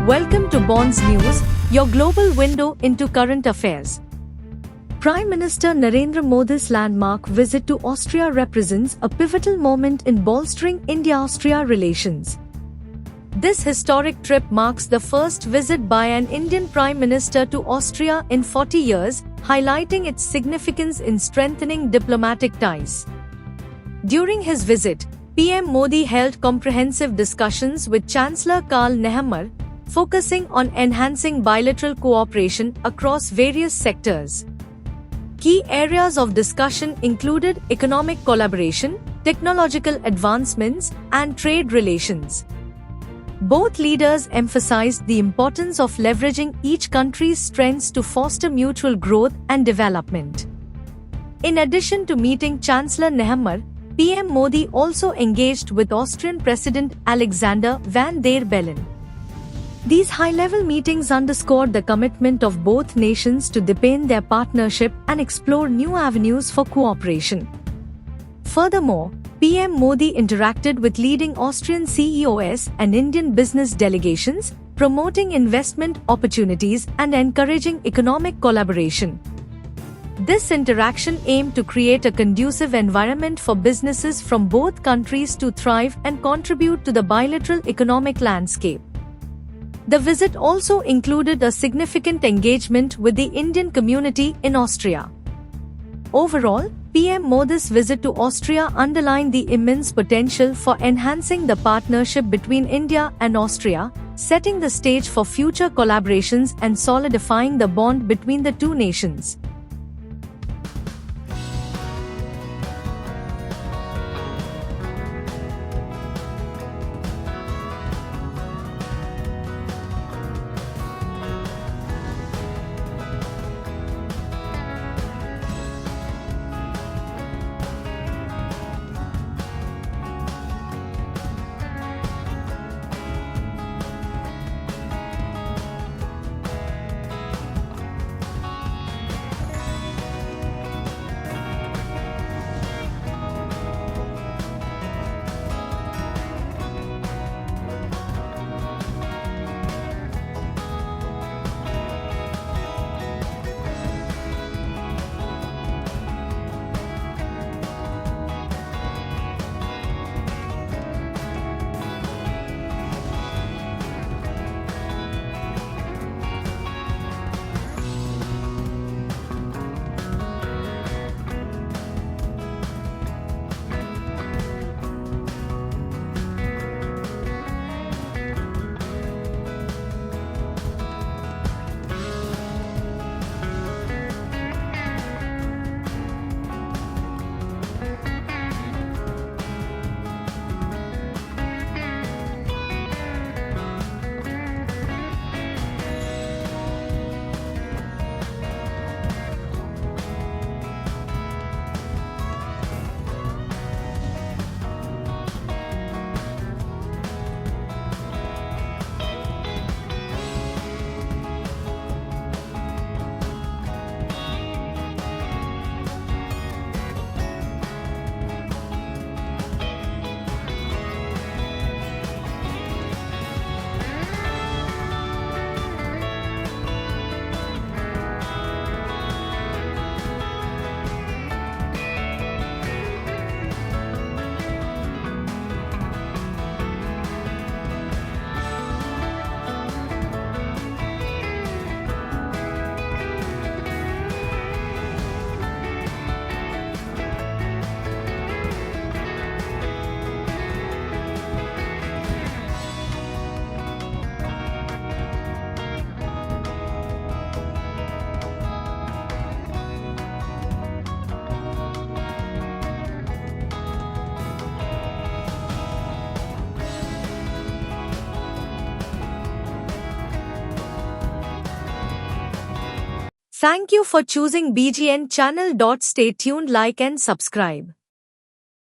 Welcome to Bonds News, your global window into current affairs. Prime Minister Narendra Modi's landmark visit to Austria represents a pivotal moment in bolstering India-Austria relations. This historic trip marks the first visit by an Indian Prime Minister to Austria in 40 years, highlighting its significance in strengthening diplomatic ties. During his visit, PM Modi held comprehensive discussions with Chancellor Karl Nehammer, focusing on enhancing bilateral cooperation across various sectors. Key areas of discussion included economic collaboration, technological advancements, and trade relations. Both leaders emphasized the importance of leveraging each country's strengths to foster mutual growth and development. In addition to meeting Chancellor Nehammer, PM Modi also engaged with Austrian President Alexander Van der Bellen. These high-level meetings underscored the commitment of both nations to deepen their partnership and explore new avenues for cooperation. Furthermore, PM Modi interacted with leading Austrian CEOs and Indian business delegations, promoting investment opportunities and encouraging economic collaboration. This interaction aimed to create a conducive environment for businesses from both countries to thrive and contribute to the bilateral economic landscape. The visit also included a significant engagement with the Indian community in Austria. Overall, PM Modi's visit to Austria underlined the immense potential for enhancing the partnership between India and Austria, setting the stage for future collaborations and solidifying the bond between the two nations. Thank you for choosing BGN channel. Stay tuned, like and subscribe.